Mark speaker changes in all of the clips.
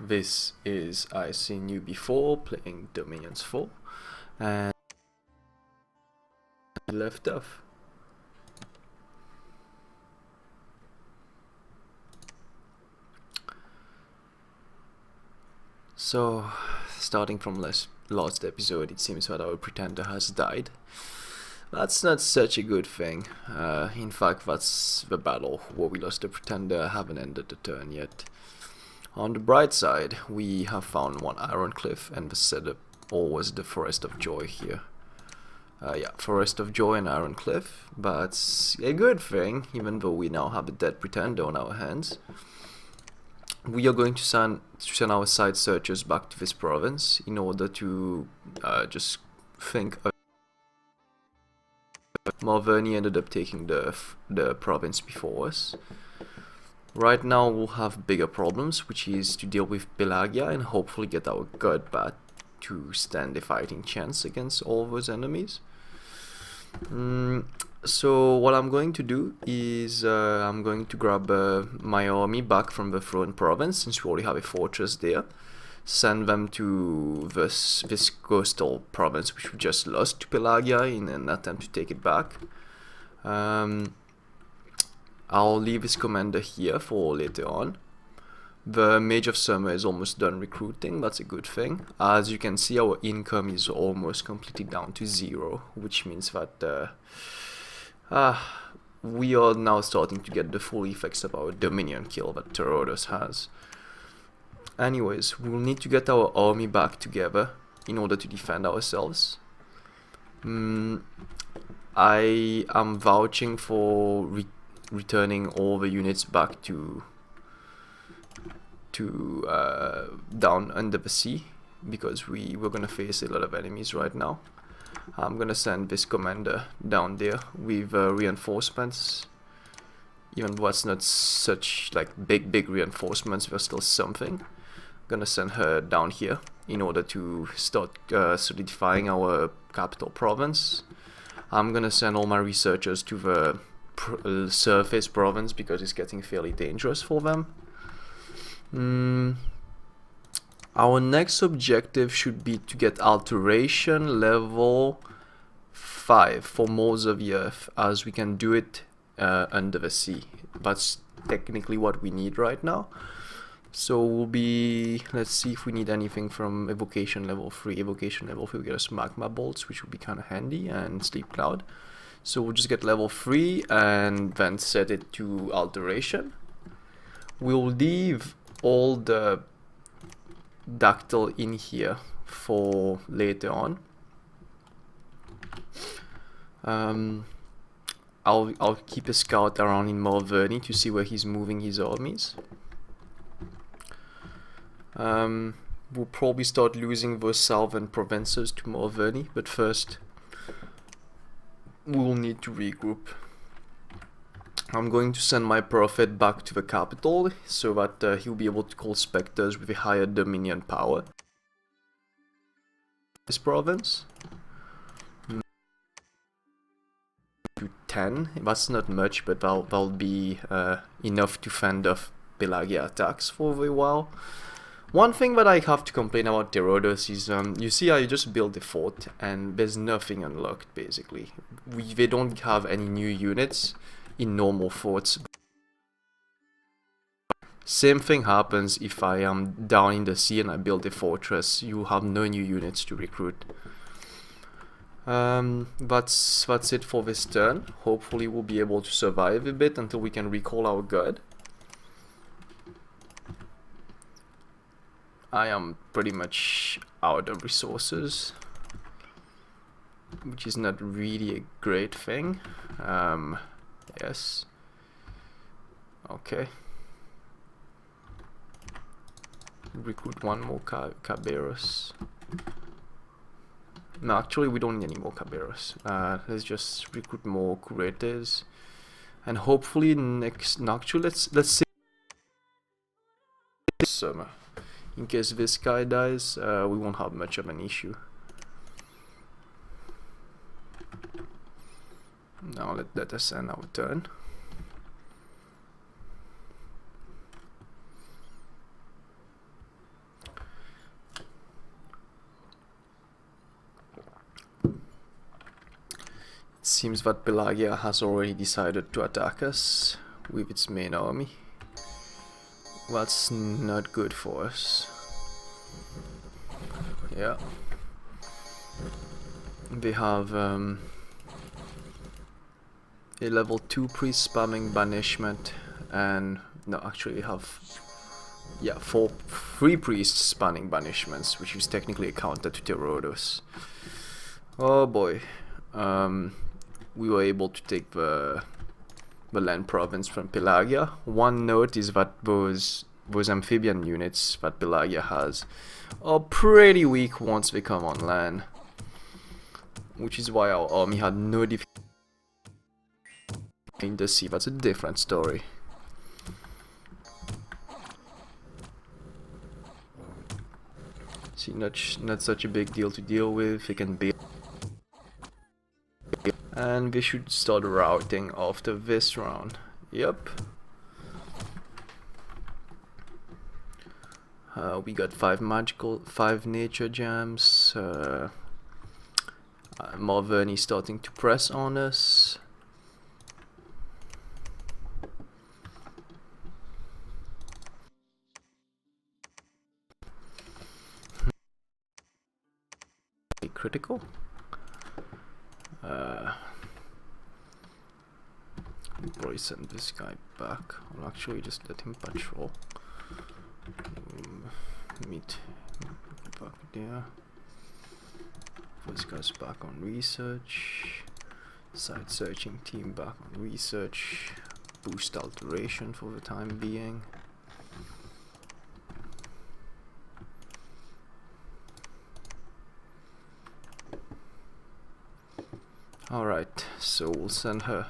Speaker 1: This is I Seen You Before playing Dominions 4, and left off. So, starting from last episode, it seems that our pretender has died. That's not such a good thing. In fact, that's the battle where we lost the pretender. Haven't ended the turn yet. On the bright side, we have found one iron cliff, and the setup always the Forest of Joy here. Yeah, Forest of Joy and Iron Cliff, but a good thing, even though we now have a dead pretender on our hands. We are going to send our side searchers back to this province in order to just think. Malverni ended up taking the province before us. Right now we'll have bigger problems, which is to deal with Pelagia and hopefully get our god back to stand a fighting chance against all those enemies. So what I'm going to do is I'm going to grab my army back from the Throne province, since we already have a fortress there. Send them to this coastal province which we just lost to Pelagia in an attempt to take it back. I'll leave his commander here for later on. The Mage of Summer is almost done recruiting, that's a good thing. As you can see, our income is almost completely down to 0, which means that we are now starting to get the full effects of our Dominion kill that Therodos has. Anyways, we'll need to get our army back together in order to defend ourselves. I am vouching for returning all the units back to down under the sea, because we're gonna face a lot of enemies right now. I'm gonna send this commander down there with reinforcements. Even though it's not such like big reinforcements, there's still something. Gonna send her down here in order to start solidifying our capital province. I'm gonna send all my researchers to the surface province because it's getting fairly dangerous for them. Our next objective should be to get alteration level 5 for most of the Earth, as we can do it under the sea. That's technically what we need right now. So we'll be, let's see if we need anything from evocation level 3. Evocation level 3 will get us magma bolts, which will be kind of handy, and sleep cloud. So we'll just get level 3 and then set it to alteration. We'll leave all the dactyl in here for later on. I'll keep a scout around in Malverni to see where he's moving his armies. We'll probably start losing those southern provinces to Malverni, but first we'll need to regroup. I'm going to send my prophet back to the capital so that he'll be able to call specters with a higher dominion power. This province to 10. That's not much, but that'll be enough to fend off Pelagia attacks for a while. One thing that I have to complain about Therodos is, you see, I just built a fort and there's nothing unlocked basically. They don't have any new units in normal forts. Same thing happens if I am down in the sea and I build a fortress. You have no new units to recruit. That's it for this turn. Hopefully we'll be able to survive a bit until we can recall our god. I am pretty much out of resources, which is not really a great thing. Yes. Okay. Recruit one more Caberos. No, actually we don't need any more Caberos. Let's just recruit more curators, and hopefully actually let's see summer. In case this guy dies, we won't have much of an issue. Now let us end our turn. seems that Pelagia has already decided to attack us with its main army. That's not good for us. Yeah. They have a level 2 priest spamming banishment, and no, actually have 3 priests spamming banishments, which is technically a counter to Therodos. Oh boy. We were able to take the land province from Pelagia. One note is that those amphibian units that Pelagia has are pretty weak once they come on land, which is why our army had no difficulty in the sea. That's a different story. See, not such a big deal to deal with. They can build, and we should start routing after this round. Yep. We got 5 nature gems. Marvern is starting to press on us. Critical. Probably send this guy back. I'll actually just let him patrol. Meet back there. This guy's back on research. Site searching team back on research. Boost alteration for the time being. Alright, so we'll send her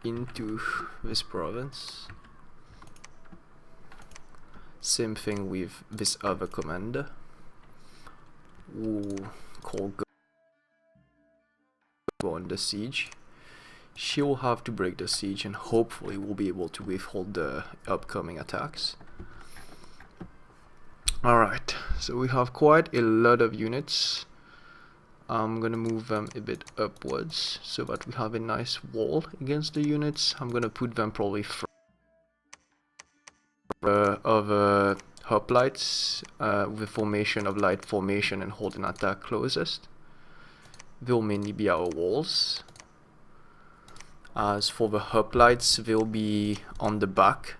Speaker 1: into this province. Same thing with this other commander. We'll call go on the siege. She will have to break the siege, and hopefully we'll be able to withhold the upcoming attacks. Alright, so we have quite a lot of units. I'm gonna move them a bit upwards so that we have a nice wall against the units. I'm gonna put them probably of hoplites with the formation of light formation and hold an attack closest. They'll mainly be our walls. As for the hoplites, they'll be on the back.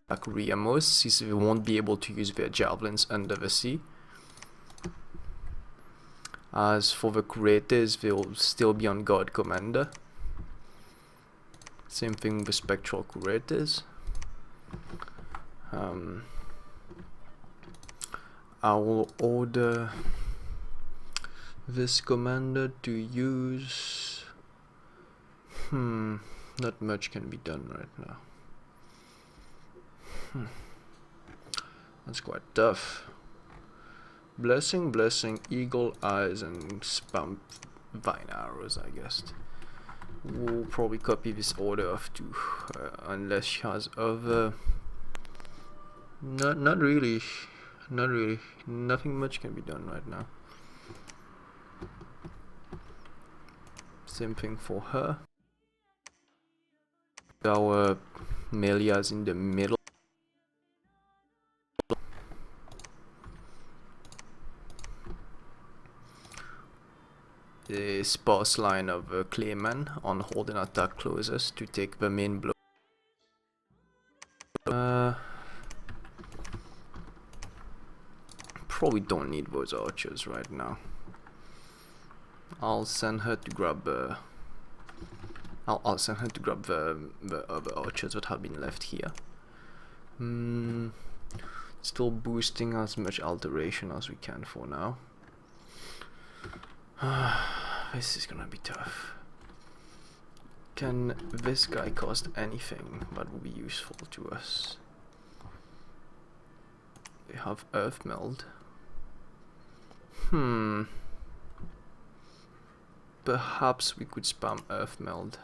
Speaker 1: Like Riamos, since they won't be able to use their javelins under the sea. As for the curators, they'll still be on guard commander. Same thing with spectral curators. I will order this commander to use... not much can be done right now. That's quite tough. Blessing, blessing, eagle eyes, and spam vine arrows, I guess. We'll probably copy this order of 2, unless she has other... Not really. Nothing much can be done right now. Same thing for her. Our Melia's in the middle. The sparse line of Clayman on hold and attack closest to take the main blow. Probably don't need those archers right now. I'll send her to grab I'll send her to grab the other archers that have been left here. Still boosting as much alteration as we can for now. This is gonna be tough. Can this guy cost anything that would be useful to us? They have Earth Meld. Perhaps we could spam Earth Meld.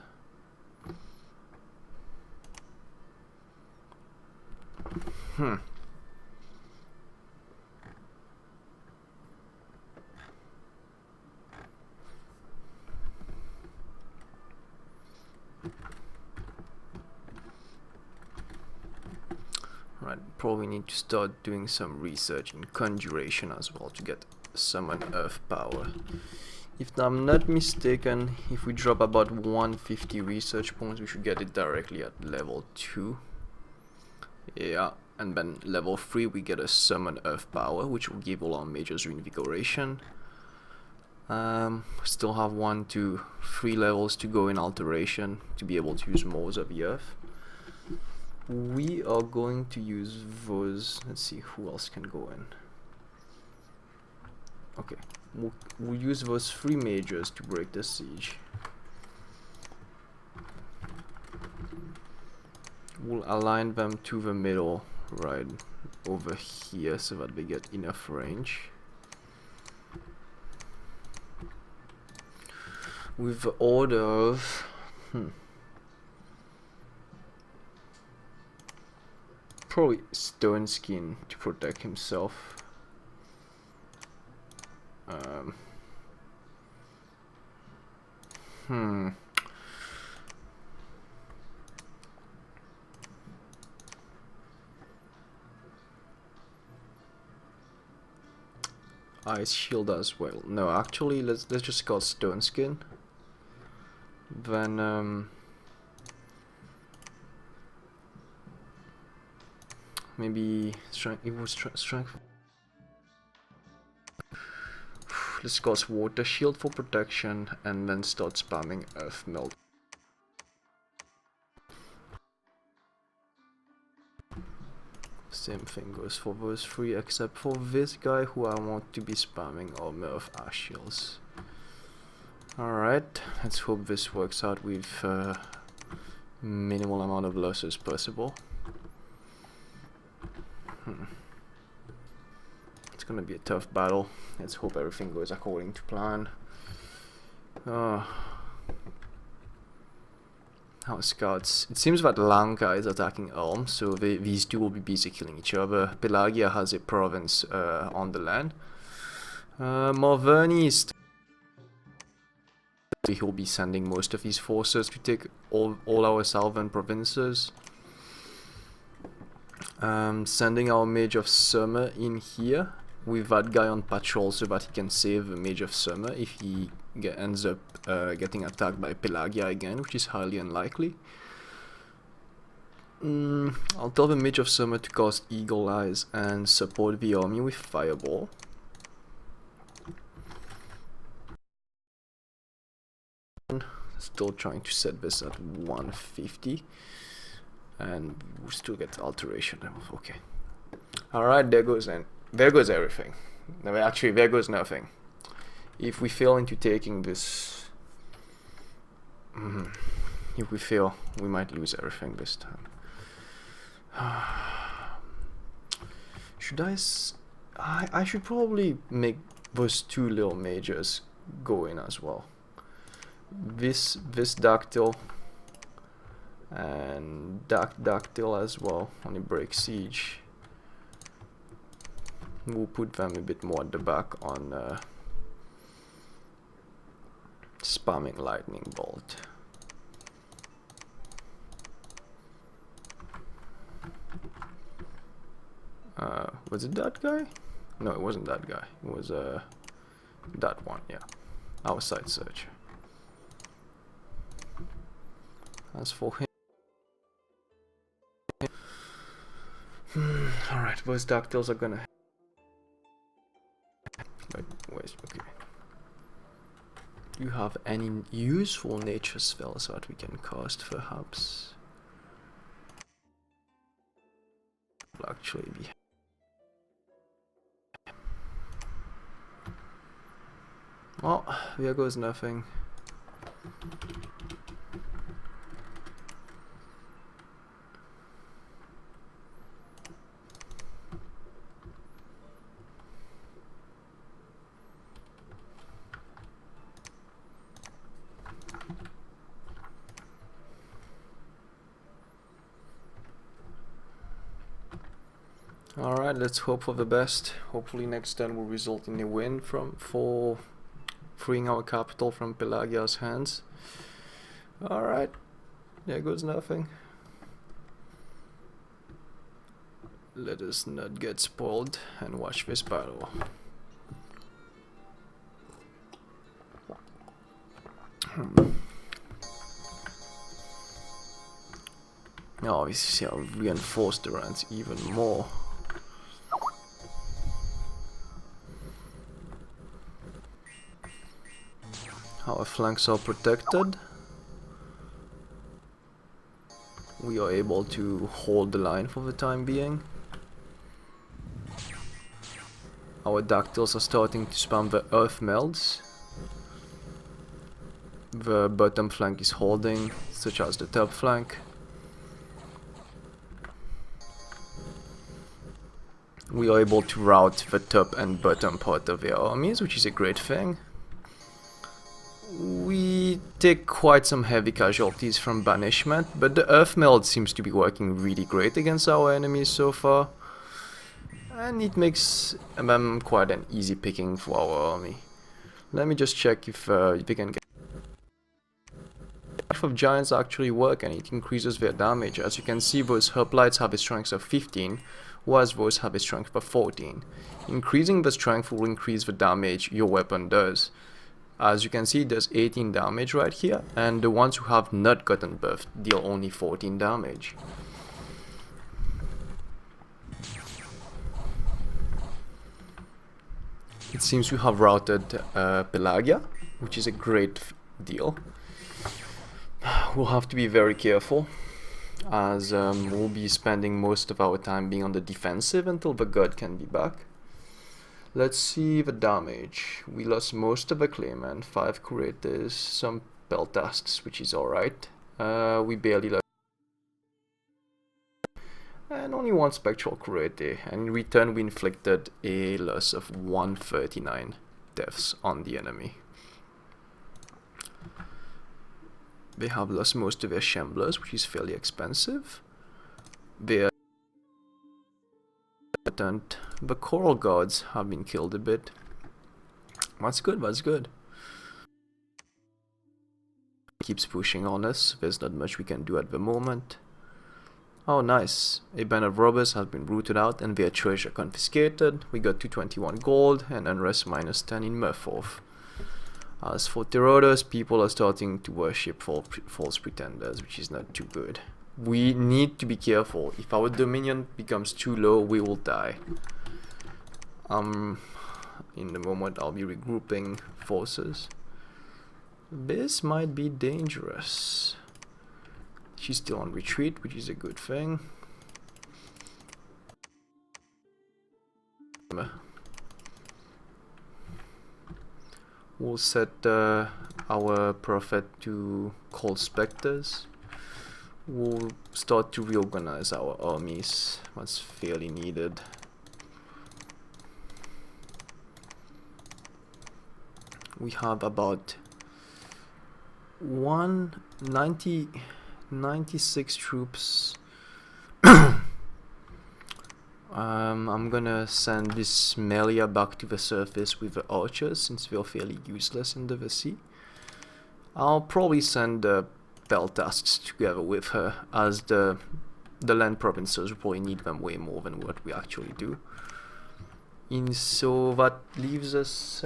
Speaker 1: probably need to start doing some research in conjuration as well to get summon earth power. If I'm not mistaken, if we drop about 150 research points, we should get it directly at level 2. Yeah, and then level 3 we get a summon earth power, which will give all our mages reinvigoration. Still have 1 to 3 levels to go in alteration to be able to use Moors of the Earth. We are going to use those. Let's see who else can go in. Okay, we'll use those 3 mages to break the siege. We'll align them to the middle, right over here, so that they get enough range. With the order of probably Stone Skin to protect himself. Ice Shield as well. No, actually, let's just call Stone Skin. Then maybe strength. Let's cast Water Shield for protection and then start spamming Earth Melt. Same thing goes for those 3, except for this guy who I want to be spamming Armor of Ash Shields. Alright, let's hope this works out with minimal amount of losses possible. It's gonna be a tough battle. Let's hope everything goes according to plan. Our scouts. It seems that Lanka is attacking Ulm, so these two will be busy killing each other. Pelagia has a province on the land. Marverni is. He'll be sending most of his forces to take all our southern provinces. Sending our Mage of Summer in here with that guy on patrol so that he can save the Mage of Summer if he ends up getting attacked by Pelagia again, which is highly unlikely. I'll tell the Mage of Summer to cast Eagle Eyes and support the army with Fireball. Still trying to set this at 150. And we'll still get alteration. Okay. Alright, there goes everything. No, actually, there goes nothing. If we fail into taking this, if we fail, we might lose everything this time. Should I should probably make those 2 little mages go in as well. This Dactyl and Dactyl as well on a break siege. We'll put them a bit more at the back on spamming Lightning Bolt. Was it that guy? No, it wasn't that guy. It was that one, yeah. Our side search. As for him, alright, those Dactyls are gonna. Wait, okay. Do you have any useful nature spells that we can cast, perhaps? Will actually be. Well, there goes nothing. Alright, let's hope for the best. Hopefully next turn will result in a win for freeing our capital from Pelagia's hands. Alright, there goes nothing. Let us not get spoiled and watch this battle. Now we see how reinforced the runs even more. Our flanks are protected. We are able to hold the line for the time being. Our dactyls are starting to spam the earth melds. The bottom flank is holding, such as the top flank. We are able to rout the top and bottom part of their armies, which is a great thing. We take quite some heavy casualties from banishment, but the earth meld seems to be working really great against our enemies so far. And it makes them quite an easy picking for our army. Let me just check if we can get... of giants actually work, and it increases their damage. As you can see, those hoplites have a strength of 15, whereas those have a strength of 14. Increasing the strength will increase the damage your weapon does. As you can see, it does 18 damage right here, and the ones who have not gotten buffed deal only 14 damage. It seems we have routed Pelagia, which is a great deal. We'll have to be very careful, as we'll be spending most of our time being on the defensive until the god can be back. Let's see the damage. We lost most of the Clayman, 5 curators, some peltasks, which is alright. We barely lost, and only 1 spectral curator, and in return we inflicted a loss of 139 deaths on the enemy. They have lost most of their shamblers, which is fairly expensive. The coral guards have been killed a bit. That's good, that's good. Keeps pushing on us. There's not much we can do at the moment. Oh nice, a band of robbers has been rooted out and their treasure confiscated. We got 221 gold and unrest -10 in Murforth. As for Therodos, people are starting to worship false pretenders, which is not too good. We need to be careful. If our dominion becomes too low, we will die. In the moment I'll be regrouping forces. This might be dangerous. She's still on retreat, which is a good thing. We'll set our prophet to call specters. We'll start to reorganize our armies. That's fairly needed. We have about 96 troops. I'm gonna send this Melia back to the surface with the archers, since they're fairly useless in the sea. I'll probably send the peltasks together with her, as the land provinces will probably need them way more than what we actually do. So that leaves us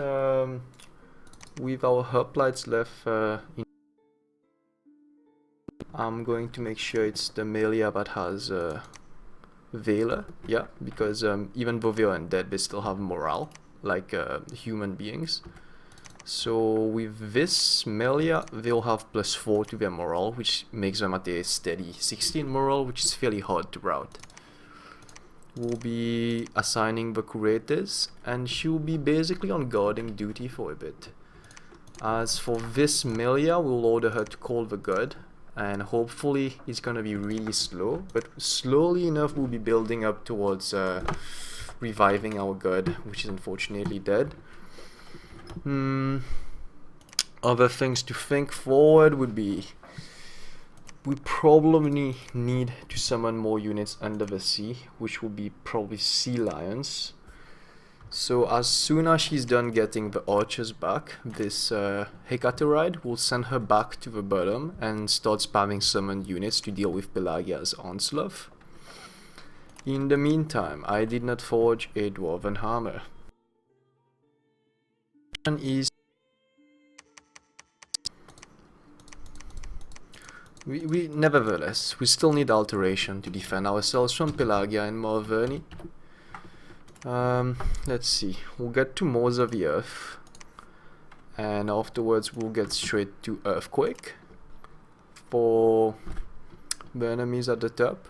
Speaker 1: with our hoplites left. I'm going to make sure it's the Melia that has Vela, yeah, because even though they are undead, they still have morale, like human beings. So with this Melia, they'll have +4 to their morale, which makes them at a steady 16 morale, which is fairly hard to rout. We'll be assigning the curators, and she'll be basically on guarding duty for a bit. As for this Melia, we'll order her to call the god, and hopefully it's gonna be really slow, but slowly enough we'll be building up towards reviving our god, which is unfortunately dead. Other things to think forward would be, we probably need to summon more units under the sea, which will be probably sea lions. So as soon as she's done getting the archers back, this Hecateride will send her back to the bottom and start spamming summoned units to deal with Pelagia's onslaught. In the meantime, I did not forge a dwarven hammer. Is we nevertheless, we still need alteration to defend ourselves from Pelagia and Morverni. Let's see, we'll get to Moors of the Earth, and afterwards we'll get straight to Earthquake for the enemies at the top.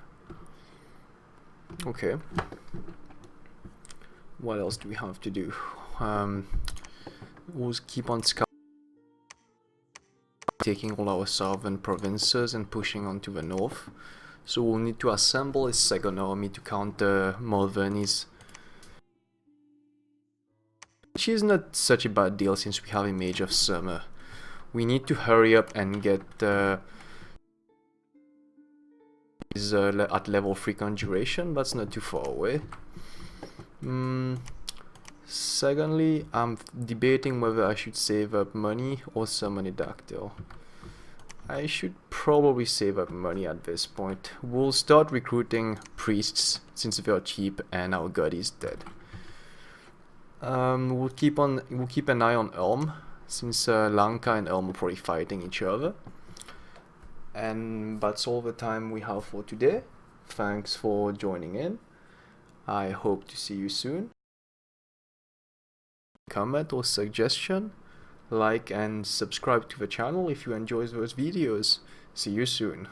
Speaker 1: Okay. What else do we have to do? We'll keep on scouting, taking all our southern provinces and pushing on to the north. So we'll need to assemble a second army to counter Morverni's, which is not such a bad deal since we have a Mage of Summer. We need to hurry up and get at level 3 Conjuration, that's not too far away. Secondly, I'm debating whether I should save up money or summon a Dactyl. I should probably save up money at this point. We'll start recruiting priests since they are cheap and our god is dead. We'll keep an eye on Elm since Lanka and Elm are probably fighting each other. And that's all the time we have for today. Thanks for joining in. I hope to see you soon. Comment or suggestion, like and subscribe to the channel if you enjoy those videos. See you soon.